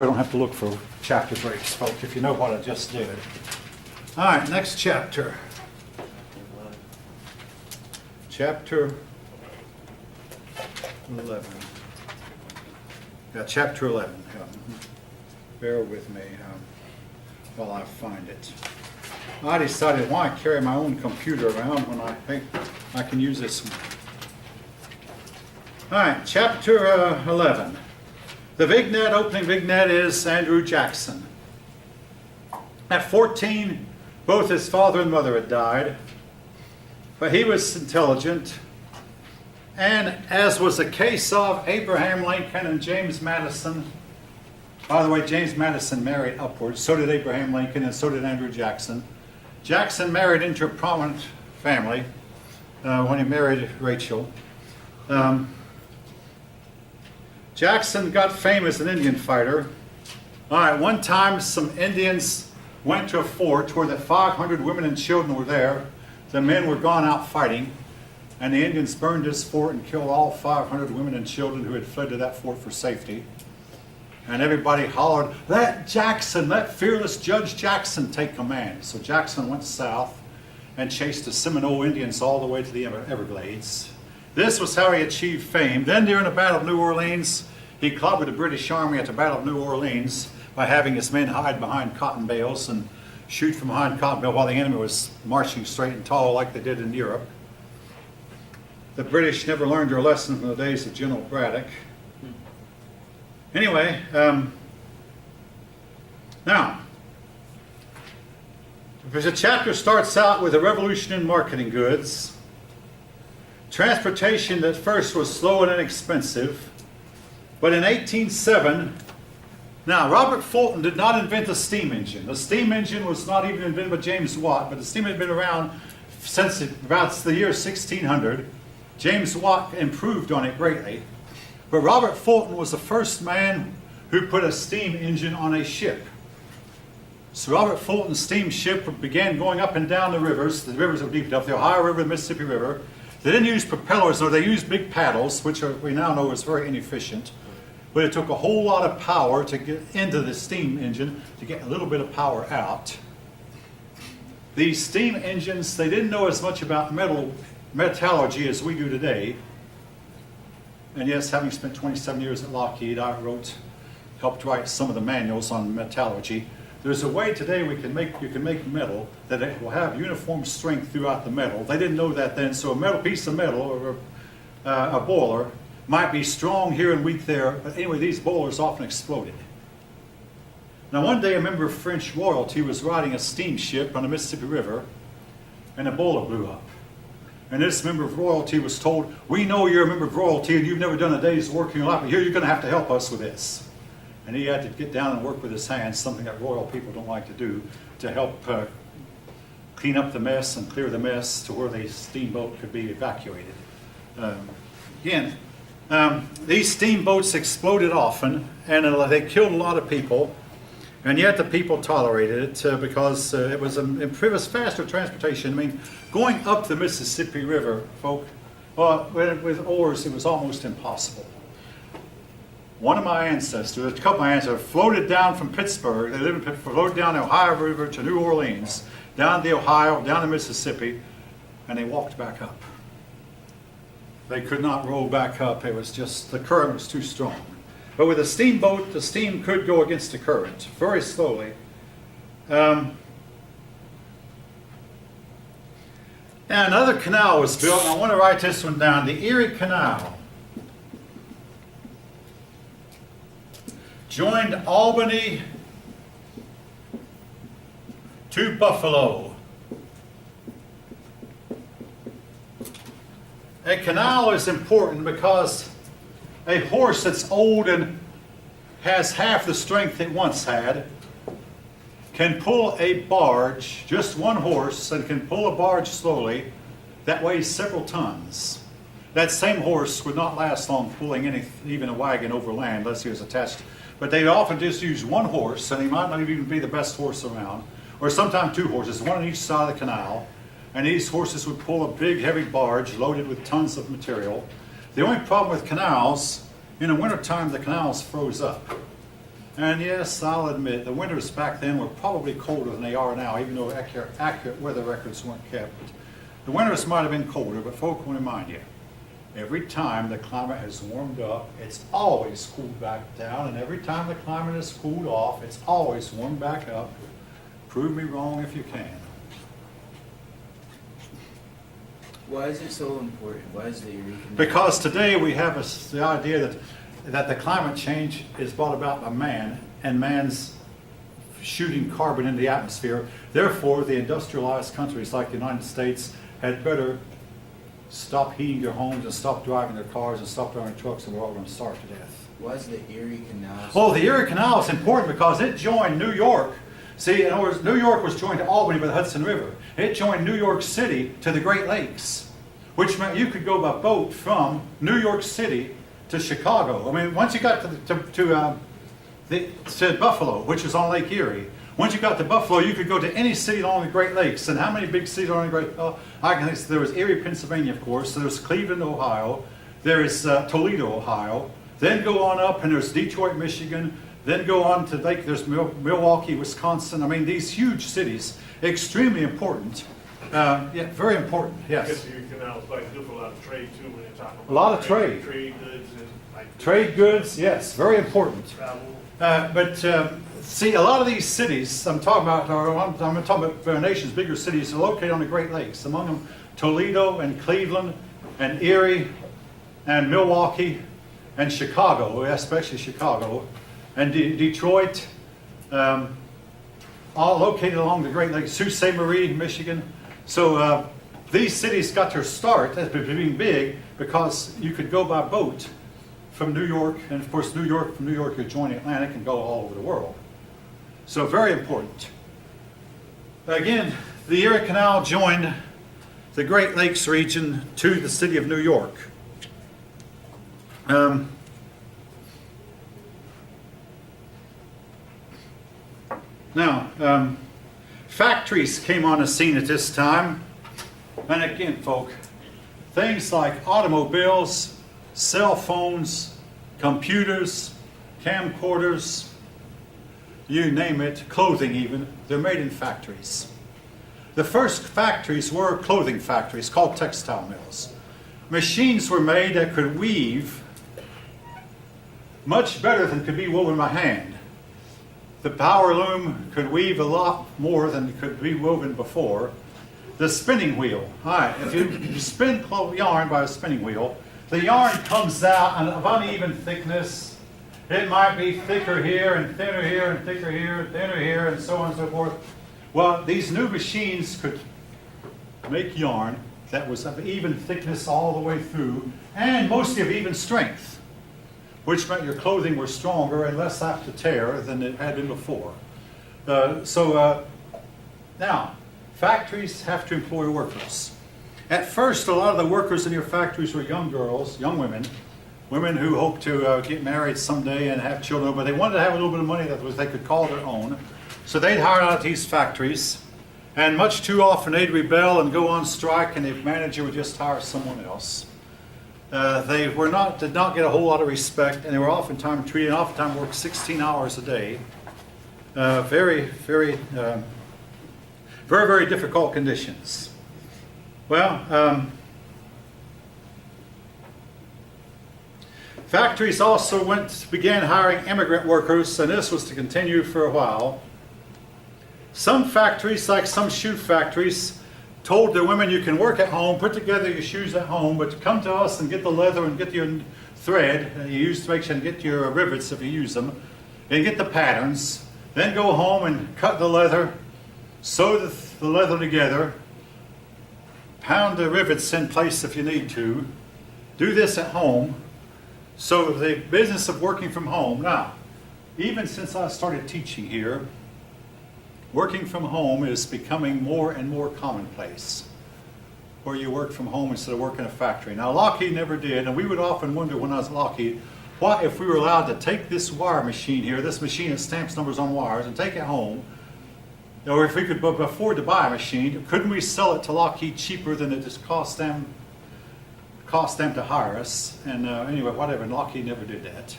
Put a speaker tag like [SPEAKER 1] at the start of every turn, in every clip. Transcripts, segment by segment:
[SPEAKER 1] I don't have to look for chapter breaks, folks, if you know what I just did. All right, next chapter. Chapter 11. Yeah, chapter 11. Bear with me while I find it. I decided why carry my own computer around when I think I can use this one. All right, chapter 11. The vignette, opening vignette, is Andrew Jackson. At 14, both his father and mother had died, but he was intelligent, and as was the case of Abraham Lincoln and James Madison, by the way, James Madison married upwards, so did Abraham Lincoln, and so did Andrew Jackson. Jackson married into a prominent family when he married Rachel. Jackson got fame as an Indian fighter. All right, one time some Indians went to a fort where the 500 women and children were there. The men were gone out fighting, and the Indians burned this fort and killed all 500 women and children who had fled to that fort for safety. And everybody hollered, "Let Jackson, let fearless Judge Jackson take command." So Jackson went south and chased the Seminole Indians all the way to the Everglades. This was how he achieved fame. Then during the Battle of New Orleans, he clobbered the British Army at the Battle of New Orleans by having his men hide behind cotton bales and shoot from behind cotton bales while the enemy was marching straight and tall like they did in Europe. The British never learned their lesson from the days of General Braddock. Anyway, now, the chapter starts out with a revolution in marketing goods. Transportation at first was slow and inexpensive, but in 1807, now Robert Fulton did not invent the steam engine. The steam engine was not even invented by James Watt, but the steam had been around since about the year 1600. James Watt improved on it greatly, but Robert Fulton was the first man who put a steam engine on a ship. So Robert Fulton's steamship began going up and down the rivers. The rivers are deep enough, the Ohio River, the Mississippi River. They didn't use propellers, though they used big paddles, which we now know is very inefficient. But it took a whole lot of power to get into the steam engine to get a little bit of power out. These steam engines, they didn't know as much about metallurgy as we do today. And yes, having spent 27 years at Lockheed, I helped write some of the manuals on metallurgy. There's a way today you can make metal that it will have uniform strength throughout the metal. They didn't know that then, so a piece of metal or a boiler might be strong here and weak there, but anyway, these boilers often exploded. Now one day a member of French royalty was riding a steamship on the Mississippi River, and a boiler blew up. And this member of royalty was told, "We know you're a member of royalty and you've never done a day's work in your life, but here you're going to have to help us with this." And he had to get down and work with his hands, something that royal people don't like to do, to help clean up the mess and clear the mess to where the steamboat could be evacuated. These steamboats exploded often, and they killed a lot of people, and yet the people tolerated it because it was faster transportation. I mean, going up the Mississippi River, folk, with oars, it was almost impossible. One of my ancestors, a couple of my ancestors, floated down from Pittsburgh. They lived in Pittsburgh, floated down the Ohio River to New Orleans, down the Ohio, down the Mississippi, and they walked back up. They could not row back up. It was just, the current was too strong. But with a steamboat, the steam could go against the current, very slowly. And another canal was built, and I want to write this one down, the Erie Canal. Joined Albany to Buffalo. A canal is important because a horse that's old and has half the strength it once had can pull a barge, just one horse, and can pull a barge slowly that weighs several tons. That same horse would not last long pulling even a wagon over land unless he was attached. But they often just use one horse, and he might not even be the best horse around, or sometimes two horses, one on each side of the canal, and these horses would pull a big, heavy barge loaded with tons of material. The only problem with canals, in the wintertime, the canals froze up. And yes, I'll admit, the winters back then were probably colder than they are now, even though accurate weather records weren't kept. The winters might have been colder, but folk want to remind you, every time the climate has warmed up, it's always cooled back down, and every time the climate has cooled off, it's always warmed back up. Prove me wrong if you can.
[SPEAKER 2] Why is it so important? Why is the Erie Canal?
[SPEAKER 1] Because today we have the idea that the climate change is brought about by man, and man's shooting carbon into the atmosphere. Therefore, the industrialized countries like the United States had better stop heating their homes and stop driving their cars and stop driving trucks, and we're all going to starve to death.
[SPEAKER 2] Why is the Erie Canal?
[SPEAKER 1] Well, the Erie Canal is important because it joined New York. See, in other words, New York was joined to Albany by the Hudson River. It joined New York City to the Great Lakes, which meant you could go by boat from New York City to Chicago. I mean, once you got to Buffalo, which is on Lake Erie, once you got to Buffalo, you could go to any city along the Great Lakes. And how many big cities are on the Great Lakes? Oh, I can think there was Erie, Pennsylvania, of course. So there's Cleveland, Ohio. There is Toledo, Ohio. Then go on up, and there's Detroit, Michigan. Then go on to Lake. There's Milwaukee, Wisconsin. I mean, these huge cities, extremely important. Yeah, very important.
[SPEAKER 3] I guess
[SPEAKER 1] Yes.
[SPEAKER 3] the Erie Canal is like good for a lot of trade too when you're talking about.
[SPEAKER 1] A lot of trade.
[SPEAKER 3] Trade goods and like.
[SPEAKER 1] Trade goods, yes, very important.
[SPEAKER 3] Travel.
[SPEAKER 1] See, a lot of these cities I'm talking about, I'm talking about our nation's bigger cities, are located on the Great Lakes. Among them, Toledo and Cleveland and Erie and Milwaukee and Chicago, especially Chicago, and Detroit, all located along the Great Lakes. Sault Ste. Marie, Michigan. So these cities got their start as being big because you could go by boat from New York, and of course from New York you join the Atlantic and go all over the world. So very important. Again, the Erie Canal joined the Great Lakes region to the city of New York. Now, factories came on the scene at this time. And again, folk, things like automobiles, cell phones, computers, camcorders, you name it, clothing even, they're made in factories. The first factories were clothing factories called textile mills. Machines were made that could weave much better than could be woven by hand. The power loom could weave a lot more than could be woven before. The spinning wheel. All right, if you spin yarn by a spinning wheel, the yarn comes out of uneven thickness. It might be thicker here and thinner here and thicker here and thinner here and so on and so forth. Well, these new machines could make yarn that was of even thickness all the way through and mostly of even strength, which meant your clothing was stronger and less apt to tear than it had been before. Now, factories have to employ workers. At first, a lot of the workers in your factories were young girls, young women, women who hoped to get married someday and have children, but they wanted to have a little bit of money that they could call their own. So they'd hire out these factories, and much too often they'd rebel and go on strike, and the manager would just hire someone else. They did not get a whole lot of respect, and they were oftentimes worked 16 hours a day. Very, very difficult conditions. Well, factories also began hiring immigrant workers, and this was to continue for a while. Some factories, like some shoe factories, told their women, you can work at home, put together your shoes at home, but come to us and get the leather and get your thread you use to make sure and get your rivets if you use them, and get the patterns. Then go home and cut the leather, sew the leather together, pound the rivets in place if you need to. Do this at home. So the business of working from home. Now, even since I started teaching here, working from home is becoming more and more commonplace, where you work from home instead of working in a factory. Now, Lockheed never did, and we would often wonder when I was at Lockheed, what if we were allowed to take this wire machine here, this machine that stamps numbers on wires, and take it home, or if we could afford to buy a machine, couldn't we sell it to Lockheed cheaper than it just cost them to hire us? And anyway, whatever, and Lockheed never did that.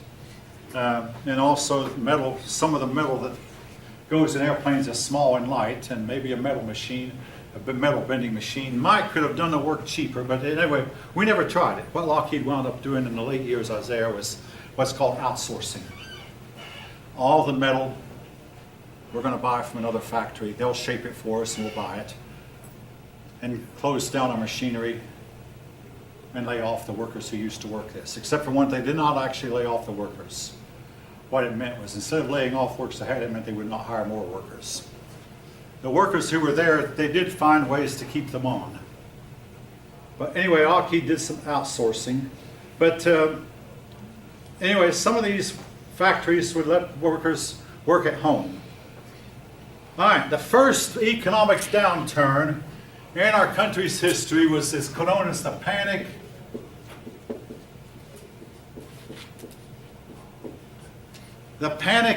[SPEAKER 1] And also metal, some of the metal that goes in airplanes is small and light, and maybe a metal machine, a metal bending machine might could have done the work cheaper, but anyway, we never tried it. What Lockheed wound up doing in the late years I was there was what's called outsourcing. All the metal we're going to buy from another factory. They'll shape it for us and we'll buy it. And close down our machinery and lay off the workers who used to work this. Except for one thing, they did not actually lay off the workers. What it meant was instead of laying off workers ahead, it meant they would not hire more workers. The workers who were there, they did find ways to keep them on. But anyway, Lockheed did some outsourcing. But anyway, some of these factories would let workers work at home. All right, the first economic downturn in our country's history is known as the Panic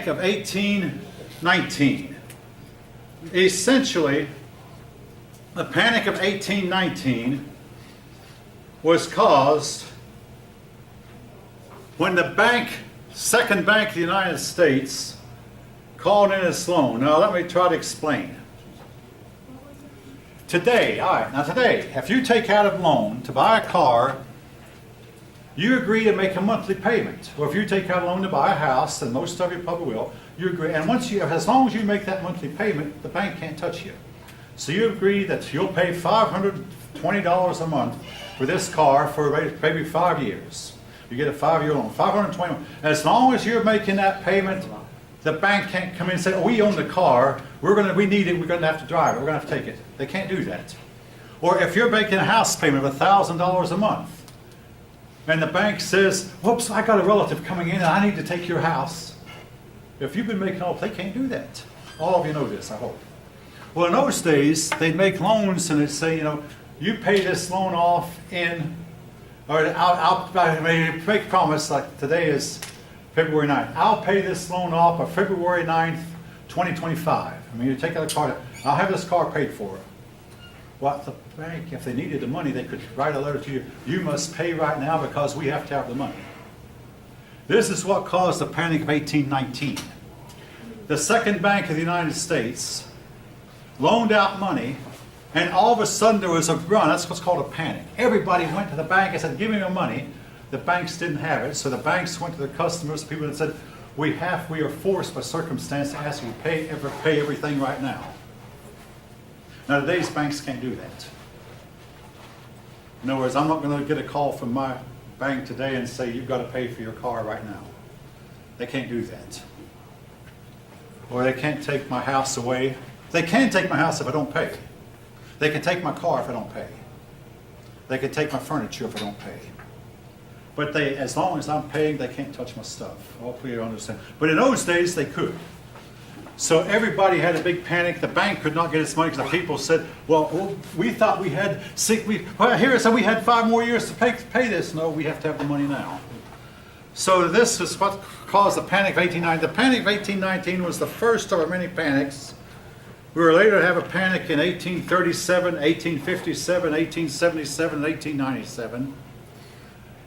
[SPEAKER 1] of 1819. Essentially, the Panic of 1819 was caused when the Second Bank of the United States called in its loan. Now let me try to explain. Today, if you take out a loan to buy a car, you agree to make a monthly payment. Or if you take out a loan to buy a house, and most of you probably will, you agree. And as long as you make that monthly payment, the bank can't touch you. So you agree that you'll pay $520 a month for this car for maybe 5 years. You get a 5-year loan, $520. As long as you're making that payment, the bank can't come in and say, oh, we own the car, we need it, we're going to have to drive it, we're going to have to take it. They can't do that. Or if you're making a house payment of $1,000 a month, and the bank says, whoops, I got a relative coming in and I need to take your house. If you've been making they can't do that. All of you know this, I hope. Well, in those days, they'd make loans and they'd say, you pay this loan off I'll make a promise, like today is February 9th. I'll pay this loan off on February 9th, 2025. You take out a car, I'll have this car paid for. Well, the bank, if they needed the money, they could write a letter to you. You must pay right now because we have to have the money. This is what caused the Panic of 1819. The Second Bank of the United States loaned out money, and all of a sudden there was a run. That's what's called a panic. Everybody went to the bank and said, give me your money. The banks didn't have it, so the banks went to the customers, people that said, we are forced by circumstance to ask you to pay everything right now. Now today's banks can't do that. In other words, I'm not going to get a call from my bank today and say you've got to pay for your car right now. They can't do that. Or they can't take my house away. They can take my house if I don't pay. They can take my car if I don't pay. They can take my furniture if I don't pay. But as long as I'm paying, they can't touch my stuff. Hopefully you understand. But in those days, they could. So everybody had a big panic. The bank could not get its money because the people said, well, we thought we had here it said we had 5 more years to pay this. No, we have to have the money now. So this is what caused the Panic of 1819. The Panic of 1819 was the first of our many panics. We were later to have a panic in 1837, 1857, 1877, and 1897.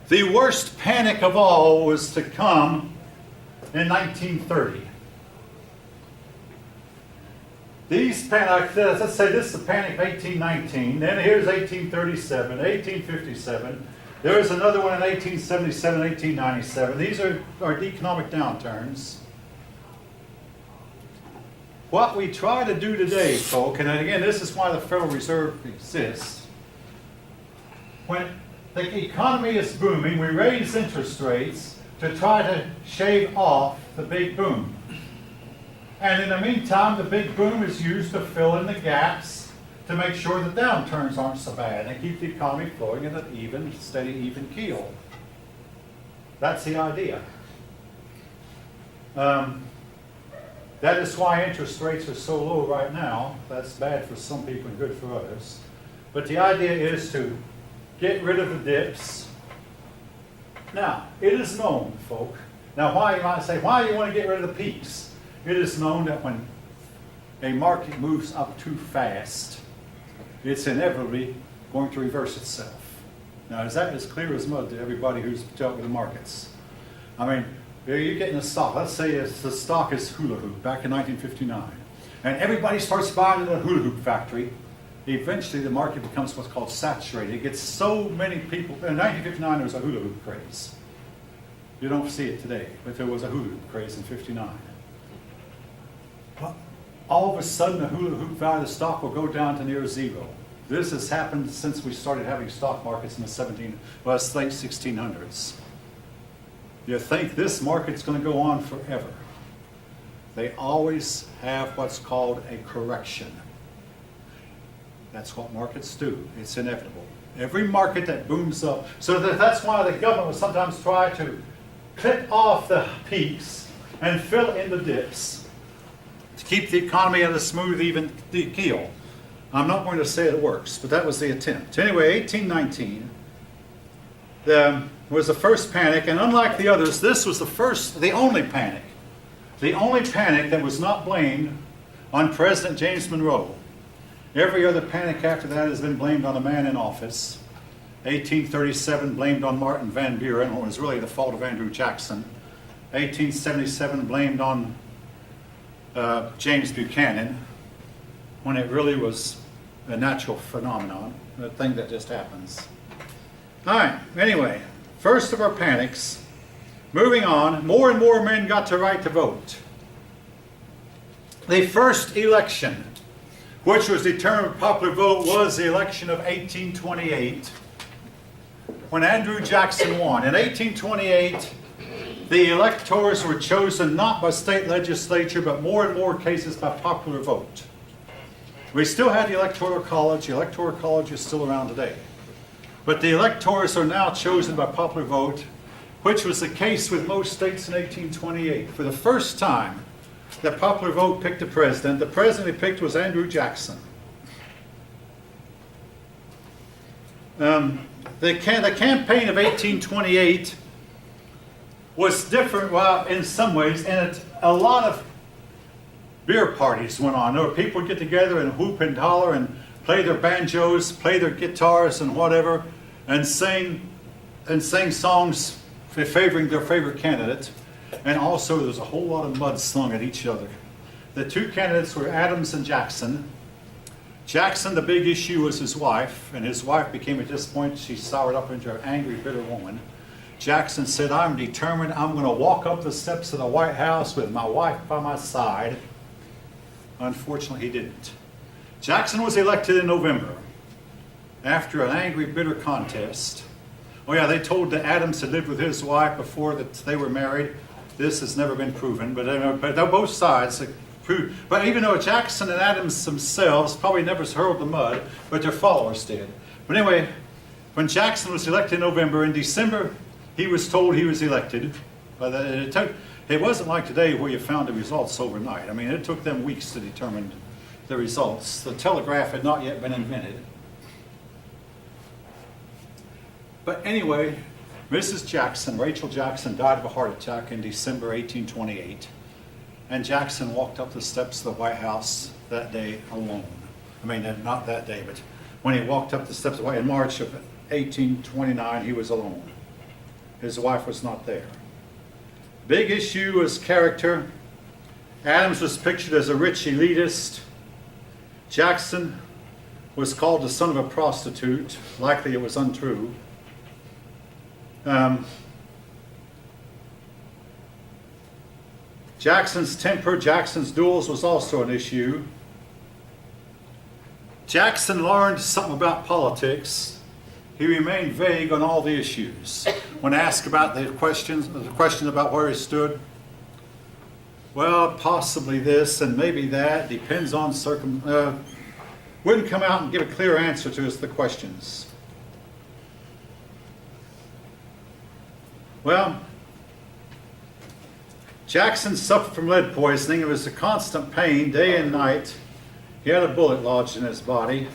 [SPEAKER 1] The worst panic of all was to come in 1930. These panics, let's say this is the Panic of 1819, then here's 1837, 1857, there was another one in 1877, 1897. These are economic downturns. What we try to do today, folks, and again, this is why the Federal Reserve exists. When the economy is booming, we raise interest rates to try to shave off the big boom. And in the meantime, the big boom is used to fill in the gaps to make sure the downturns aren't so bad and keep the economy flowing in an steady, even keel. That's the idea. That is why interest rates are so low right now. That's bad for some people and good for others. But the idea is to get rid of the dips. Now, it is known, folk. Now, why you might say, why do you want to get rid of the peaks? It is known that when a market moves up too fast, it's inevitably going to reverse itself. Now, is that as clear as mud to everybody who's dealt with the markets? I mean, You're getting a stock. Let's say the stock is hula hoop back in 1959. And everybody starts buying in the hula hoop factory. Eventually the market becomes what's called saturated. It gets so many people. In 1959 there was a hula hoop craze. You don't see it today, but there was a hula hoop craze in 59. Well, all of a sudden the hula hoop value of the stock will go down to near zero. This has happened since we started having stock markets in the late 1600s. You think this market's going to go on forever. They always have what's called a correction. That's what markets do. It's inevitable. Every market that booms up, so that's why the government will sometimes try to clip off the peaks and fill in the dips to keep the economy at a smooth, even keel. I'm not going to say it works, but that was the attempt. Anyway, 1819 was the first panic, and unlike the others, this was the only panic. The only panic that was not blamed on President James Monroe. Every other panic after that has been blamed on a man in office. 1837 blamed on Martin Van Buren, when it was really the fault of Andrew Jackson. 1877 blamed on James Buchanan, when it really was a natural phenomenon, a thing that just happens. All right, anyway, first of our panics. Moving on, more and more men got the right to vote. The first election, which was determined by popular vote, was the election of 1828, when Andrew Jackson won. In 1828, the electors were chosen not by state legislature, but more and more cases by popular vote. We still had the Electoral College. The Electoral College is still around today. But the electors are now chosen by popular vote, which was the case with most states in 1828. For the first time, the popular vote picked a president. The president they picked was Andrew Jackson. The campaign of 1828 was different, well, in some ways, and a lot of beer parties went on. There were people would get together and whoop and holler and play their banjos, play their guitars and whatever, and sing songs favoring their favorite candidate. And also there was a whole lot of mud slung at each other. The two candidates were Adams and Jackson. Jackson, the big issue was his wife, and his wife became at this point, she soured up into an angry, bitter woman. Jackson said, I'm determined, I'm going to walk up the steps of the White House with my wife by my side. Unfortunately, he didn't. Jackson was elected in November after an angry, bitter contest. Oh yeah, they told that Adams had lived with his wife before that they were married. This has never been proven, but both sides proved. But even though Jackson and Adams themselves probably never hurled the mud, but their followers did. But anyway, when Jackson was elected in November, in December, he was told he was elected. It wasn't like today where you found the results overnight. I mean, it took them weeks to determine the results. The telegraph had not yet been invented. But anyway, Mrs. Jackson, Rachel Jackson, died of a heart attack in December 1828. And Jackson walked up the steps of the White House that day alone. I mean, not that day, but when he walked up the steps of the White House in March of 1829, he was alone. His wife was not there. Big issue was character. Adams was pictured as a rich elitist. Jackson was called the son of a prostitute. Likely it was untrue. Jackson's temper, Jackson's duels was also an issue. Jackson learned something about politics. He remained vague on all the issues. When asked about the question about where he stood, well, possibly this and maybe that, depends on wouldn't come out and give a clear answer to the questions. Well, Jackson suffered from lead poisoning. It was a constant pain day and night. He had a bullet lodged in his body.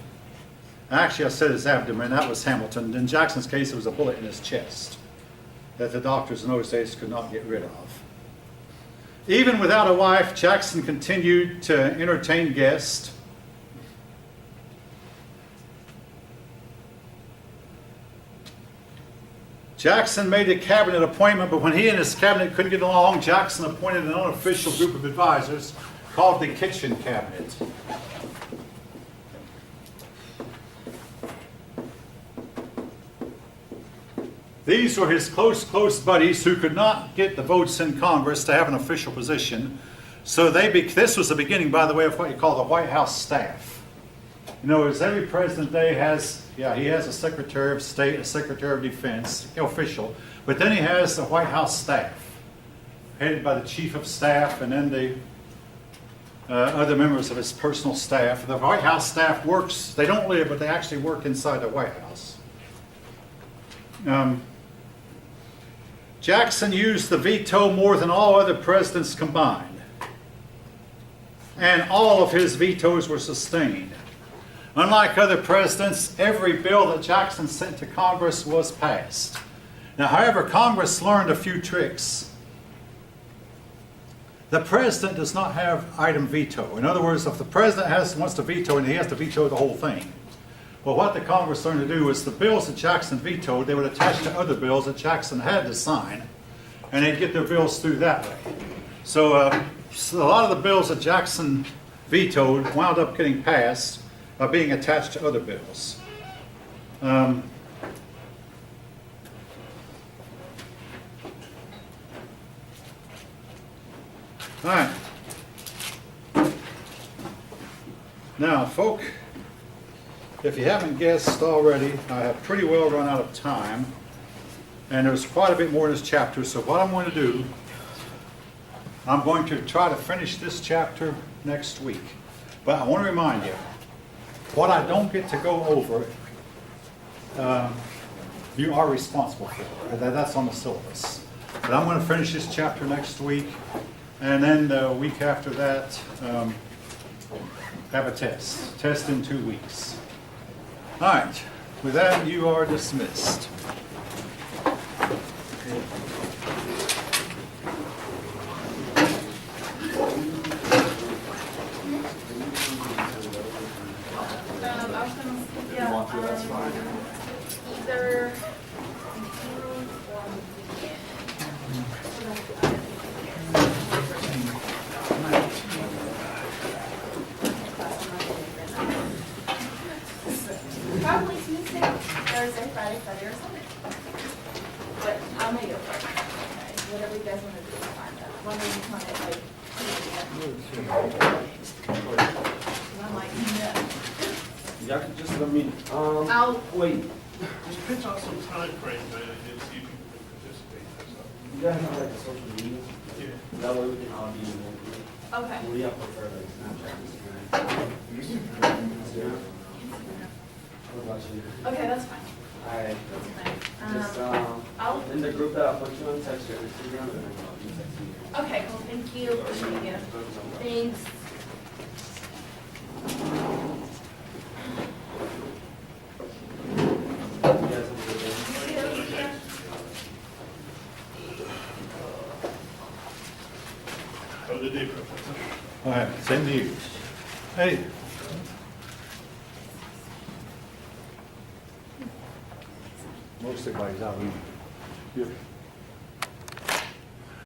[SPEAKER 1] Actually, I said his abdomen. That was Hamilton. In Jackson's case, it was a bullet in his chest that the doctors in those days could not get rid of. Even without a wife, Jackson continued to entertain guests. Jackson made a cabinet appointment, but when he and his cabinet couldn't get along, Jackson appointed an unofficial group of advisors called the Kitchen Cabinet. These were his close buddies who could not get the votes in Congress to have an official position. So this was the beginning, by the way, of what you call the White House staff. You know, as every president today has, he has a Secretary of State, a Secretary of Defense, official, but then he has the White House staff, headed by the Chief of Staff and then the other members of his personal staff. The White House staff works, they don't live, but they actually work inside the White House. Jackson used the veto more than all other presidents combined. And all of his vetoes were sustained. Unlike other presidents, every bill that Jackson sent to Congress was passed. Now, however, Congress learned a few tricks. The president does not have item veto. In other words, if the president wants to veto, and he has to veto the whole thing. Well, what the Congress learned to do is the bills that Jackson vetoed, they would attach to other bills that Jackson had to sign, and they'd get their bills through that way. So a lot of the bills that Jackson vetoed wound up getting passed by being attached to other bills. All right. Now, folk, if you haven't guessed already, I have pretty well run out of time, and there's quite a bit more in this chapter, so what I'm going to do, I'm going to try to finish this chapter next week. But I want to remind you, what I don't get to go over, you are responsible for. That's on the syllabus. But I'm going to finish this chapter next week, and then the week after that, have a test. Test in 2 weeks. All right. With that, you are dismissed.
[SPEAKER 4] Either probably Tuesday, Thursday, Friday, Saturday, or Sunday. But I'll make it work. Okay, whatever you guys want to do is fine. One of you want it like I'm like, no.
[SPEAKER 5] Y'all can just let me,
[SPEAKER 4] I'll
[SPEAKER 5] wait,
[SPEAKER 3] Just pitch out some time frame, man, and see if people can participate, that's all.
[SPEAKER 5] you guys have like a social media?
[SPEAKER 3] Yeah.
[SPEAKER 5] That way we can all be in one.
[SPEAKER 4] okay.
[SPEAKER 5] We have prefer like Snapchat, Instagram. What about you?
[SPEAKER 4] Okay, that's fine.
[SPEAKER 5] Alright,
[SPEAKER 4] That's
[SPEAKER 5] just,
[SPEAKER 4] fine. I'll
[SPEAKER 5] in the group that I put you on, text your Instagram and then I'll be texting you.
[SPEAKER 4] Okay, cool, thank you, appreciate you. Thanks.
[SPEAKER 5] You guys have a good day.
[SPEAKER 3] Have a good day, Professor.
[SPEAKER 1] All right. Same to you. Hey. Most everybody's out. You're